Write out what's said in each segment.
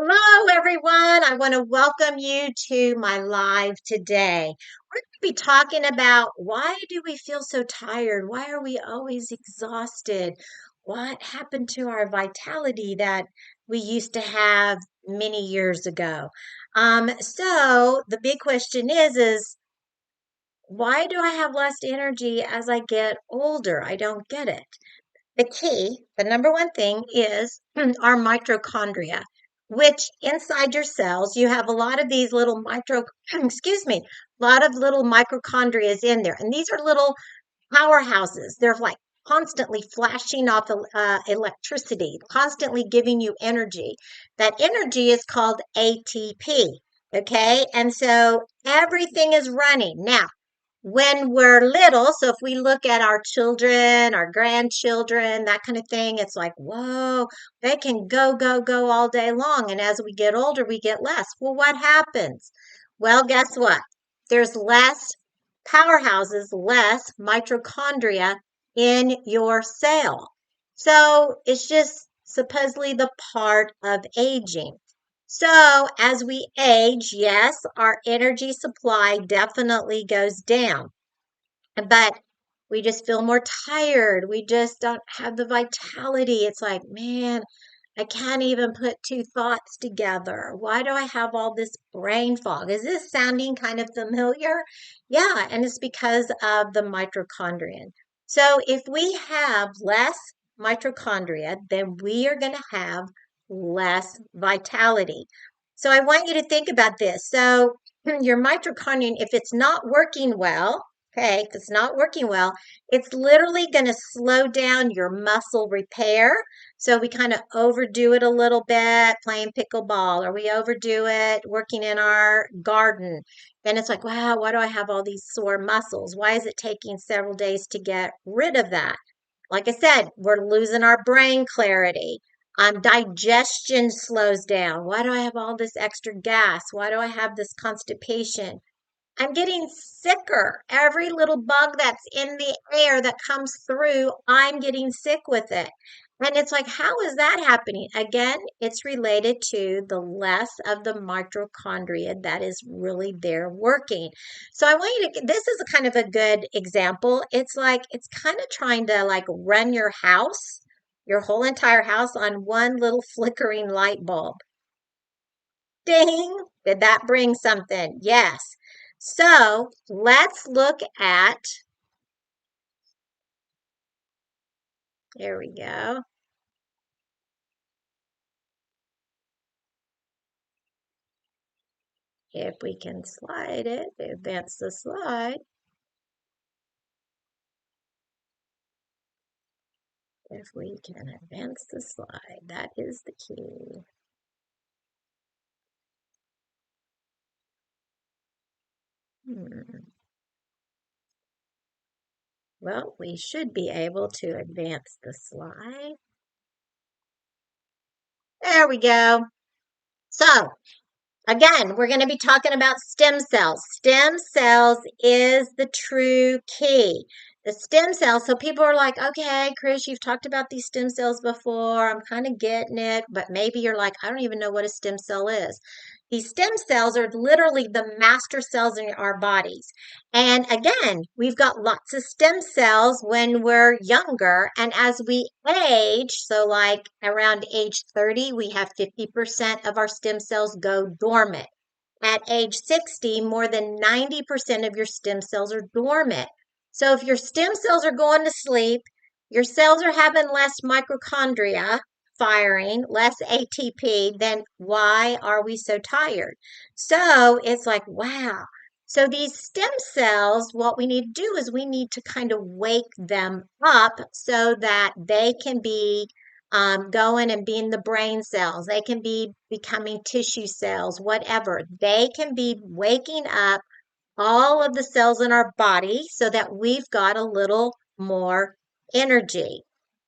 Hello, everyone. I want to welcome you to my live today. We're going to be talking about why do we feel so tired? Why are we always exhausted? What happened to our vitality that we used to have many years ago? So the big question is why do I have less energy as I get older? I don't get it. The number one thing is our mitochondria, which inside your cells, you have a lot of these little excuse me, a lot of little mitochondria is in there. And these are little powerhouses. They're like constantly flashing off electricity, constantly giving you energy. That energy is called ATP. Okay. And so everything is running. Now, when we're little, so if we look at our children, our grandchildren, that kind of thing, it's like, whoa, they can go, go, go all day long. And as we get older, we get less. Well, what happens? Well, guess what? There's less powerhouses, less mitochondria in your cell. So it's just supposedly the part of aging. So as we age, yes, our energy supply definitely goes down, but we just feel more tired. We just don't have the vitality. It's like, man, I can't even put two thoughts together. Why do I have all this brain fog? Is this sounding kind of familiar? Yeah, and it's because of the mitochondrion. So if we have less mitochondria, then we are going to have less vitality. So I want you to think about this. So your mitochondrion, if it's not working well, okay, if it's not working well, it's literally going to slow down your muscle repair. So we kind of overdo it a little bit playing pickleball, or we overdo it working in our garden. Then it's like, wow, why do I have all these sore muscles? Why is it taking several days to get rid of that? Like I said, we're losing our brain clarity. Digestion slows down. Why do I have all this extra gas? Why do I have this constipation? I'm getting sicker. Every little bug that's in the air that comes through, I'm getting sick with it. And it's like, how is that happening? Again, it's related to the less of the mitochondria that is really there working. So I want you to, this is a kind of a good example. It's like, it's kind of trying to like run your house, your whole entire house on one little flickering light bulb. Ding! Did that bring something? Yes. So let's look at, there we go. If we can slide it, advance the slide. If we can advance the slide, that is the key. Hmm. Well, we should be able to advance the slide. There we go. So again, we're going to be talking about stem cells. Stem cells is the true key. The stem cells, so people are like, okay, Kris, you've talked about these stem cells before. I'm kind of getting it, but maybe you're like, I don't even know what a stem cell is. These stem cells are literally the master cells in our bodies. And again, we've got lots of stem cells when we're younger. And as we age, so like around age 30, we have 50% of our stem cells go dormant. At age 60, more than 90% of your stem cells are dormant. So if your stem cells are going to sleep, your cells are having less mitochondria firing, less ATP, then why are we so tired? So it's like, wow. So these stem cells, what we need to do is we need to kind of wake them up so that they can be going and being the brain cells. They can be becoming tissue cells, whatever. They can be waking up all of the cells in our body so that we've got a little more energy.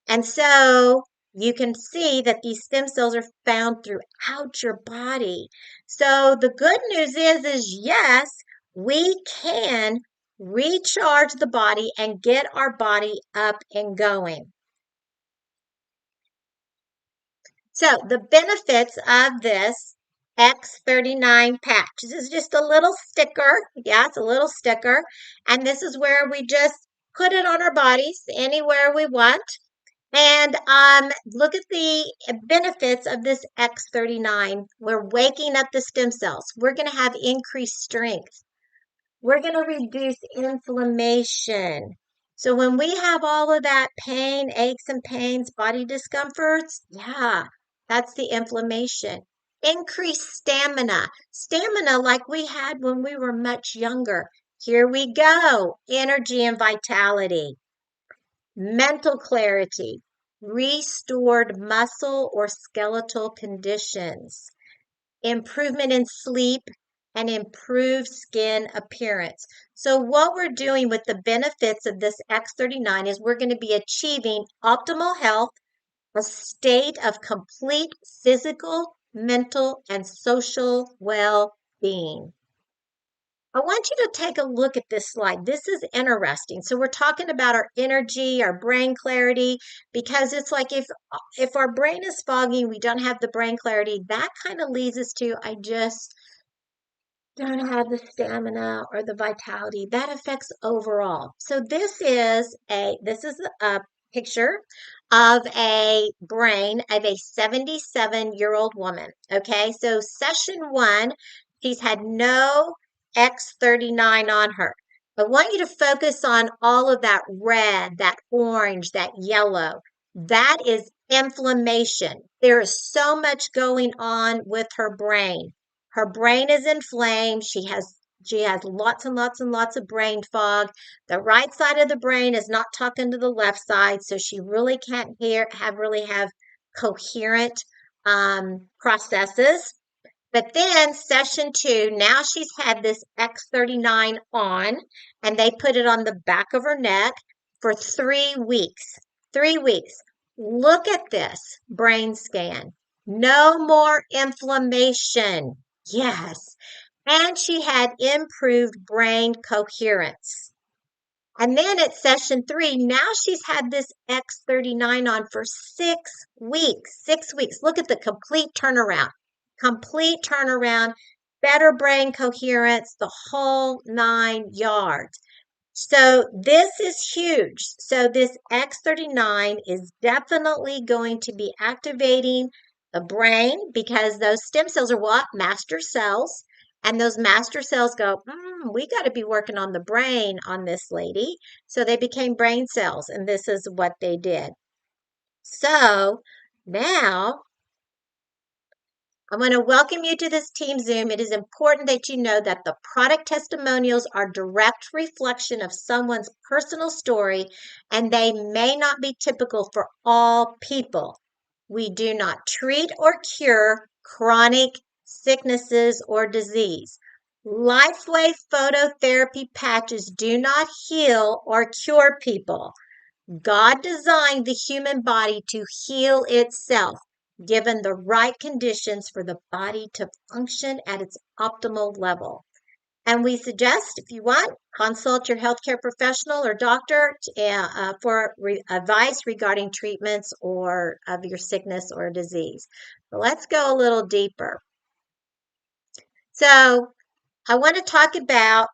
And so you can see that these stem cells are found throughout your body. So the good news is yes, we can recharge the body and get our body up and going. So the benefits of this X39 patch. This is just a little sticker. Yeah, it's a little sticker. And this is where we just put it on our bodies anywhere we want. And look at the benefits of this X39. We're waking up the stem cells. We're going to have increased strength. We're going to reduce inflammation. So when we have all of that pain, aches and pains, body discomforts, yeah, that's the inflammation. Increase stamina. Stamina like we had when we were much younger. Here we go. Energy and vitality. Mental clarity. Restored muscle or skeletal conditions, improvement in sleep, and improved skin appearance. So what we're doing with the benefits of this X39 is we're going to be achieving optimal health, a state of complete physical, mental, and social well-being. I want you to take a look at this slide. This is interesting. So we're talking about our energy, our brain clarity, because it's like if our brain is foggy, we don't have the brain clarity, that kind of leads us to I just don't have the stamina or the vitality. That affects overall. So this is a picture of a brain of a 77-year-old woman. Okay, so session one, she's had no X39 on her. I want you to focus on all of that red, that orange, that yellow. That is inflammation. There is so much going on with her brain. Her brain is inflamed. She has lots and lots and lots of brain fog. The right side of the brain is not talking to the left side, so she really can't have coherent processes. But then session two, now she's had this X39 on, and they put it on the back of her neck for 3 weeks. 3 weeks. Look at this brain scan. No more inflammation. Yes. And she had improved brain coherence. And then at session three, now she's had this X39 on for 6 weeks. 6 weeks. Look at the complete turnaround. Complete turnaround, better brain coherence, the whole 9 yards. So this is huge. So this X39 is definitely going to be activating the brain because those stem cells are what? Master cells. And those master cells go, we got to be working on the brain on this lady. So they became brain cells, and this is what they did. So now I want to welcome you to this team Zoom. It is important that you know that the product testimonials are direct reflection of someone's personal story, and they may not be typical for all people. We do not treat or cure chronic sicknesses or disease. LifeWave phototherapy patches do not heal or cure people. God designed the human body to heal itself, given the right conditions for the body to function at its optimal level. And we suggest, if you want, consult your healthcare professional or doctor for advice regarding treatments or of your sickness or disease. But let's go a little deeper. So I want to talk about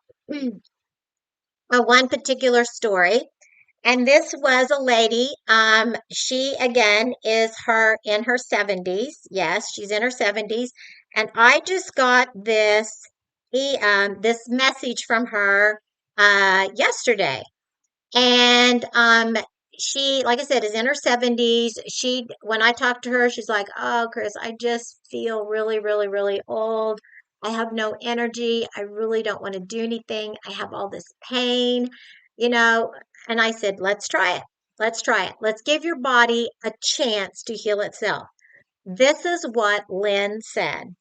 one particular story. And this was a lady. She again is in her 70s. Yes, she's in her 70s. And I just got this message from her yesterday. And she, like I said, is in her 70s. When I talked to her, she's like, "Oh, Kris, I just feel really, really, really old. I have no energy. I really don't want to do anything. I have all this pain, you know." And I said, "Let's try it. Let's try it. Let's give your body a chance to heal itself." This is what Lynn said.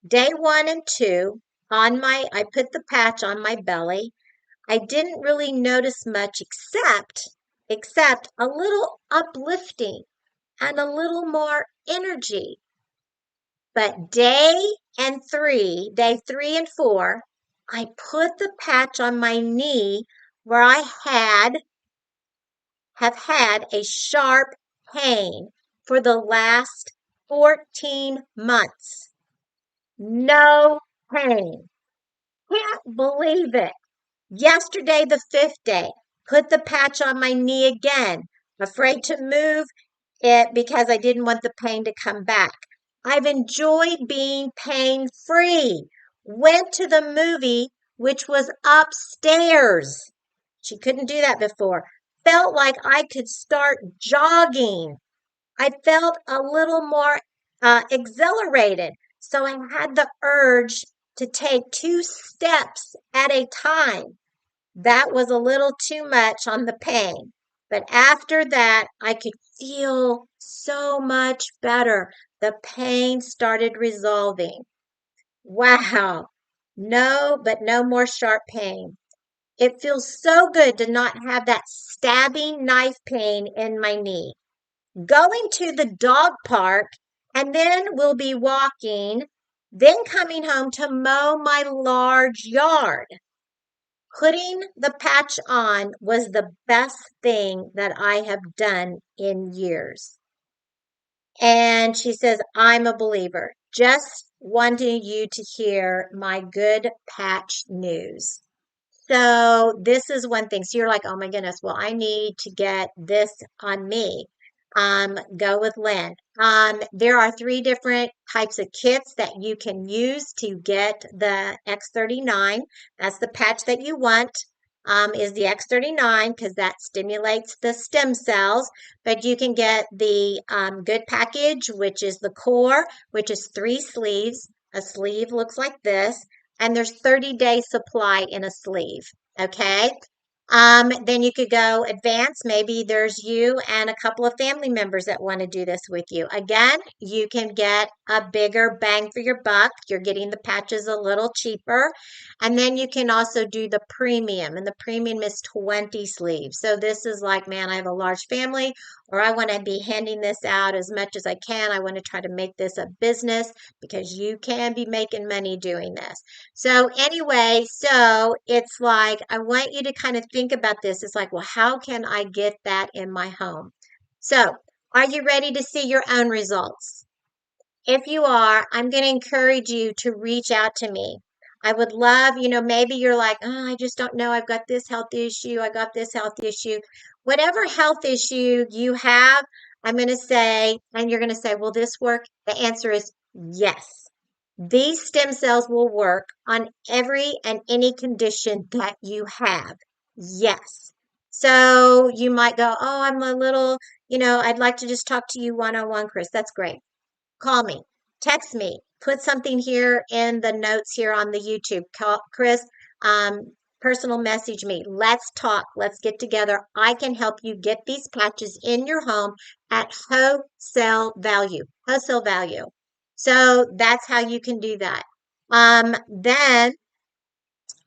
Day 1 and 2, I put the patch on my belly. I didn't really notice much except a little uplifting and a little more energy. But day 3 and 4, I put the patch on my knee where I have had a sharp pain for the last 14 months. No pain. Can't believe it. Yesterday, the fifth day, put the patch on my knee again. Afraid to move it because I didn't want the pain to come back. I've enjoyed being pain free. Went to the movie, which was upstairs. She couldn't do that before. Felt like I could start jogging. I felt a little more exhilarated. So I had the urge to take 2 steps at a time. That was a little too much on the pain. But after that, I could feel so much better. The pain started resolving. Wow. No, but no more sharp pain. It feels so good to not have that stabbing knife pain in my knee. Going to the dog park, and then we'll be walking, then coming home to mow my large yard. Putting the patch on was the best thing that I have done in years. And she says, I'm a believer. Just wanting you to hear my good patch news. So this is one thing. So you're like, oh my goodness, well, I need to get this on me. Go with Lynn. There are 3 different types of kits that you can use to get the X39. That's the patch that you want. Is the X39 because that stimulates the stem cells. But you can get the good package, which is the core, which is 3 sleeves. A sleeve looks like this, and there's 30-day supply in a sleeve. Okay. Then you could go advanced. Maybe there's you and a couple of family members that want to do this with you. Again, you can get a bigger bang for your buck. You're getting the patches a little cheaper. And then you can also do the premium, and the premium is 20 sleeves. So this is like, man, I have a large family, or I want to be handing this out as much as I can. I want to try to make this a business because you can be making money doing this. So anyway, so it's like, I want you to kind of think about this. It's like, well, how can I get that in my home? So are you ready to see your own results? If you are, I'm going to encourage you to reach out to me. I would love, maybe you're like, oh, I just don't know. I've got this health issue. I got this health issue. Whatever health issue you have, I'm going to say, and you're going to say, will this work? The answer is yes. These stem cells will work on every and any condition that you have. Yes. So you might go, oh, I'm a little, I'd like to just talk to you one-on-one, Kris. That's great. Call me, text me, put something here in the notes here on the YouTube. Call Kris, personal message me. Let's talk. Let's get together. I can help you get these patches in your home at wholesale value. Wholesale value. So that's how you can do that. Then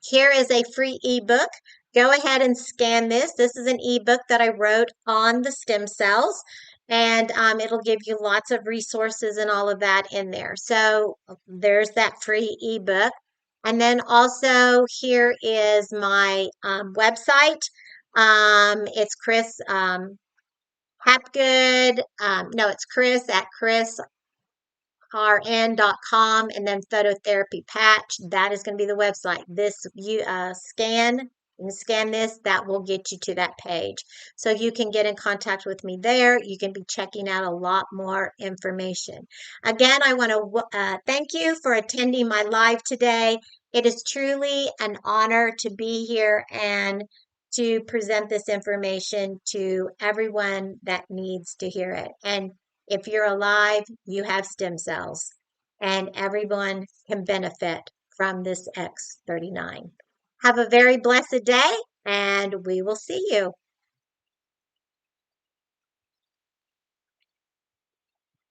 here is a free ebook. Go ahead and scan this. This is an ebook that I wrote on the stem cells, and it'll give you lots of resources and all of that in there. So there's that free ebook. And then also here is my website. It's Kris Hapgood. No, it's Kris at rn.com, and then phototherapy patch. That is going to be the website. This you scan this, that will get you to that page. So you can get in contact with me there. You can be checking out a lot more information. Again, I want to thank you for attending my live today. It is truly an honor to be here and to present this information to everyone that needs to hear it. And if you're alive, you have stem cells, and everyone can benefit from this X39. Have a very blessed day, and we will see you.